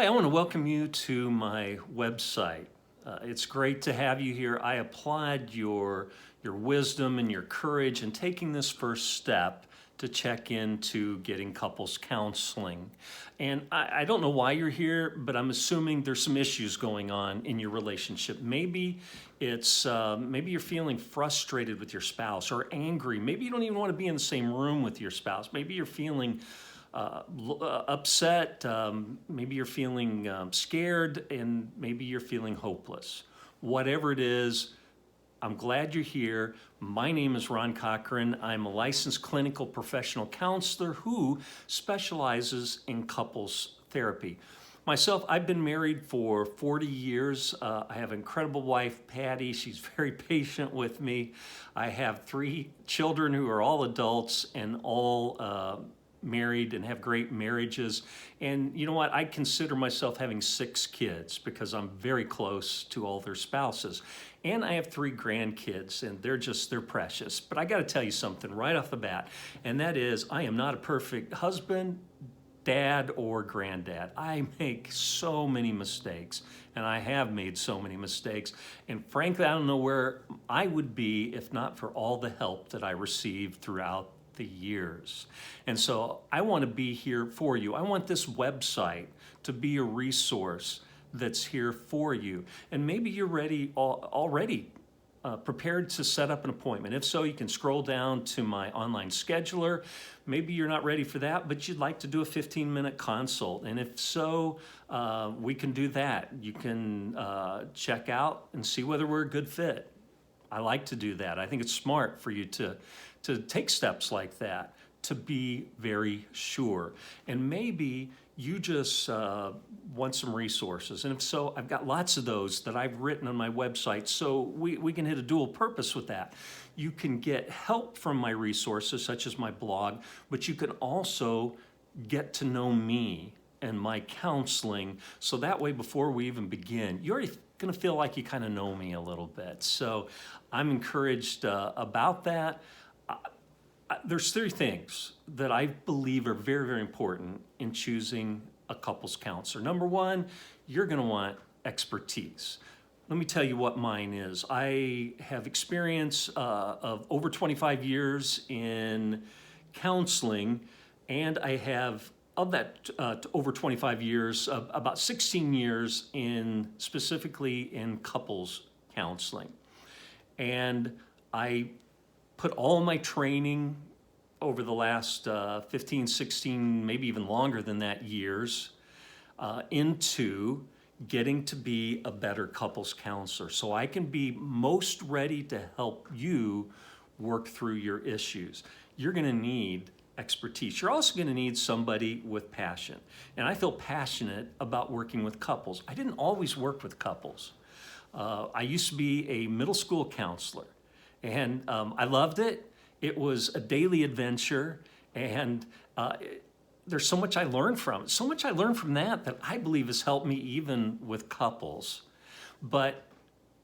Hi, I want to welcome you to my website. It's great to have you here. I applaud your wisdom and your courage in taking this first step to check into getting couples counseling. And I don't know why you're here, but I'm assuming there's some issues going on in your relationship. Maybe maybe you're feeling frustrated with your spouse or angry. Maybe you don't even want to be in the same room with your spouse. Maybe you're feeling upset, maybe you're feeling scared, and maybe you're feeling hopeless. Whatever it is, I'm glad you're here. My name is Ron Cochran. I'm a licensed clinical professional counselor who specializes in couples therapy. Myself, I've been married for 40 years. I have an incredible wife, Patty. She's very patient with me. I have 3 children who are all adults and all married and have great marriages. And you know what? I consider myself having 6 kids because I'm very close to all their spouses. And I have 3 grandkids, and they're precious. But I got to tell you something right off the bat, and that is I am not a perfect husband, dad, or granddad. I make so many mistakes, and I have made so many mistakes. And frankly, I don't know where I would be if not for all the help that I received throughout the years. And so I want to be here for you. I want this website to be a resource that's here for you. And maybe you're already prepared to set up an appointment. If so, you can scroll down to my online scheduler. Maybe you're not ready for that, but you'd like to do a 15-minute consult. And if so, we can do that. You can check out and see whether we're a good fit. I like to do that. I think it's smart for you to take steps like that, to be very sure. And maybe you just want some resources. And if so, I've got lots of those that I've written on my website, so we can hit a dual purpose with that. You can get help from my resources, such as my blog, but you can also get to know me and my counseling, so that way before we even begin, you're already going to feel like you kind of know me a little bit. So I'm encouraged about that. There's 3 things that I believe are very, very important in choosing a couples counselor. Number 1, you're going to want expertise. Let me tell you what mine is. I have experience of over 25 years in counseling, and I have, of that over 25 years, about 16 years specifically in couples counseling. And I put all my training over the last 15, 16, maybe even longer than that years into getting to be a better couples counselor, so I can be most ready to help you work through your issues. You're going to need expertise. You're also going to need somebody with passion. And I feel passionate about working with couples. I didn't always work with couples. I used to be a middle school counselor, and I loved it. It was a daily adventure, and there's so much I learned from it. So much I learned from that I believe has helped me even with couples. But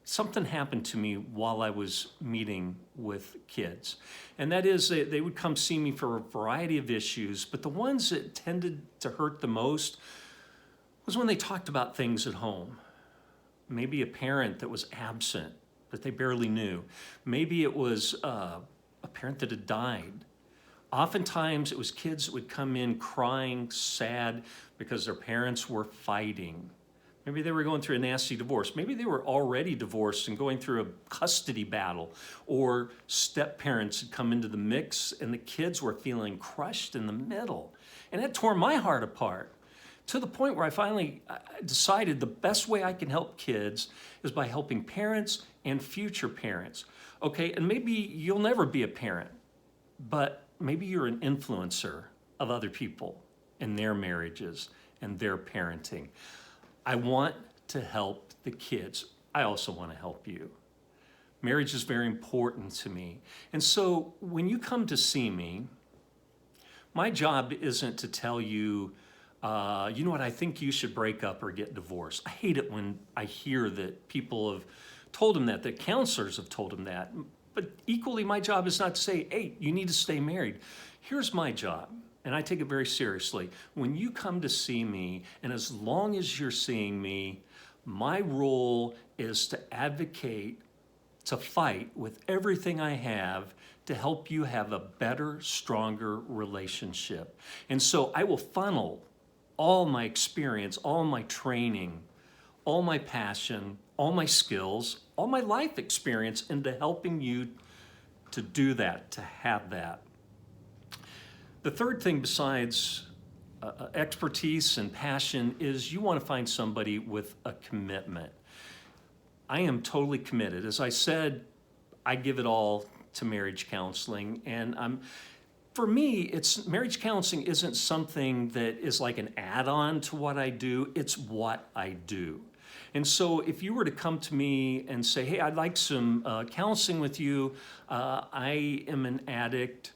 something happened to me while I was meeting with kids. And that is they would come see me for a variety of issues, but the ones that tended to hurt the most was when they talked about things at home. Maybe a parent that was absent that they barely knew. Maybe it was a parent that had died. Oftentimes it was kids that would come in crying, sad, because their parents were fighting. Maybe they were going through a nasty divorce. Maybe they were already divorced and going through a custody battle, or step-parents had come into the mix and the kids were feeling crushed in the middle. And that tore my heart apart, to the point where I finally decided the best way I can help kids is by helping parents and future parents. Okay, and maybe you'll never be a parent, but maybe you're an influencer of other people in their marriages and their parenting. I want to help the kids. I also want to help you. Marriage is very important to me. And so when you come to see me, my job isn't to tell you, you know what, I think you should break up or get divorced. I hate it when I hear that people have told them that counselors have told them that. But equally, my job is not to say, hey, you need to stay married. Here's my job, and I take it very seriously. When you come to see me, and as long as you're seeing me, my role is to advocate, to fight with everything I have to help you have a better, stronger relationship. And so I will funnel all my experience, all my training, all my passion, all my skills, all my life experience into helping you to do that, to have that. The third thing besides expertise and passion is you want to find somebody with a commitment. I am totally committed. As I said, I give it all to marriage counseling, and for me, marriage counseling isn't something that is like an add-on to what I do, it's what I do. And so if you were to come to me and say, hey, I'd like some counseling with you, I am an addict,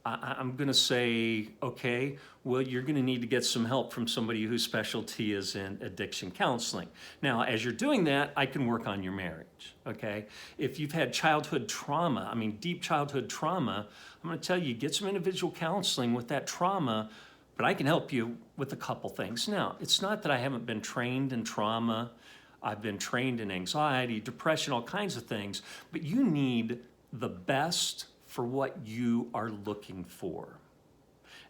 I'm going to say, okay, well, you're going to need to get some help from somebody whose specialty is in addiction counseling. Now, as you're doing that, I can work on your marriage, okay? If you've had childhood trauma, deep childhood trauma, I'm going to tell you, get some individual counseling with that trauma, but I can help you with a couple things. Now, it's not that I haven't been trained in trauma. I've been trained in anxiety, depression, all kinds of things, but you need the best for what you are looking for.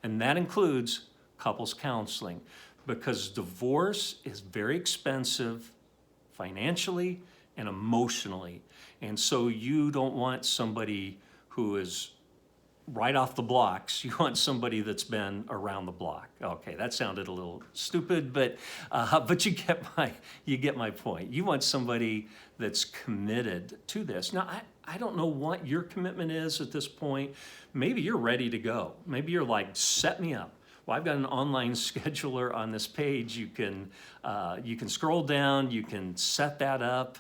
And that includes couples counseling, because divorce is very expensive financially and emotionally. And so you don't want somebody who is right off the blocks. You want somebody that's been around the block. Okay, that sounded a little stupid, but you get my point. You want somebody that's committed to this. Now, I don't know what your commitment is at this point. Maybe you're ready to go. Maybe you're like, set me up. Well, I've got an online scheduler on this page. You can scroll down, you can set that up,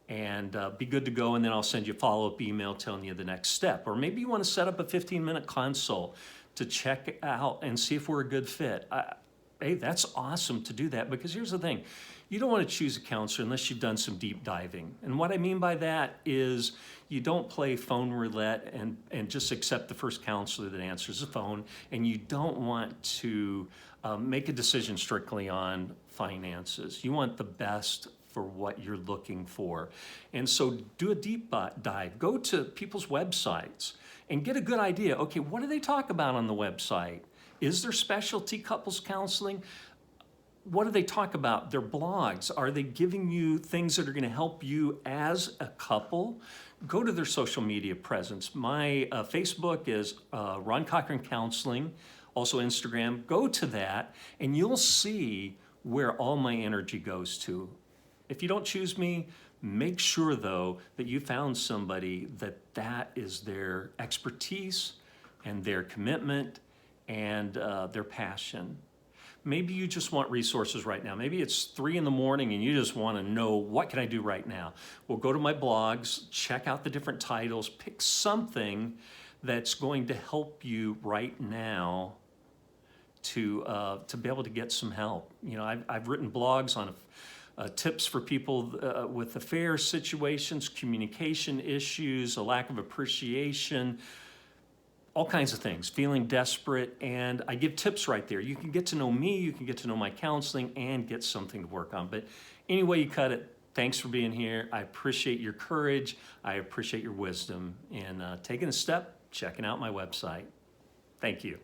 and be good to go, and then I'll send you a follow-up email telling you the next step. Or maybe you want to set up a 15-minute consult to check out and see if we're a good fit. Hey, that's awesome to do that, because here's the thing. You don't want to choose a counselor unless you've done some deep diving. And what I mean by that is you don't play phone roulette and just accept the first counselor that answers the phone, and you don't want to make a decision strictly on finances. You want the best for what you're looking for. And so do a deep dive. Go to people's websites and get a good idea. Okay, what do they talk about on the website? Is there specialty couples counseling? What do they talk about? Their blogs. Are they giving you things that are going to help you as a couple? Go to their social media presence. My Facebook is Ron Cochran Counseling, also Instagram. Go to that and you'll see where all my energy goes to. If you don't choose me, make sure though that you found somebody that is their expertise and their commitment and their passion. Maybe you just want resources right now. Maybe it's 3 in the morning and you just want to know, what can I do right now? Well, go to my blogs, check out the different titles, pick something that's going to help you right now to be able to get some help. You know, I've written blogs on tips for people with affair situations, communication issues, a lack of appreciation, all kinds of things, feeling desperate, and I give tips right there. You can get to know me, you can get to know my counseling, and get something to work on. But anyway you cut it, thanks for being here. I appreciate your courage. I appreciate your wisdom in taking a step, checking out my website. Thank you.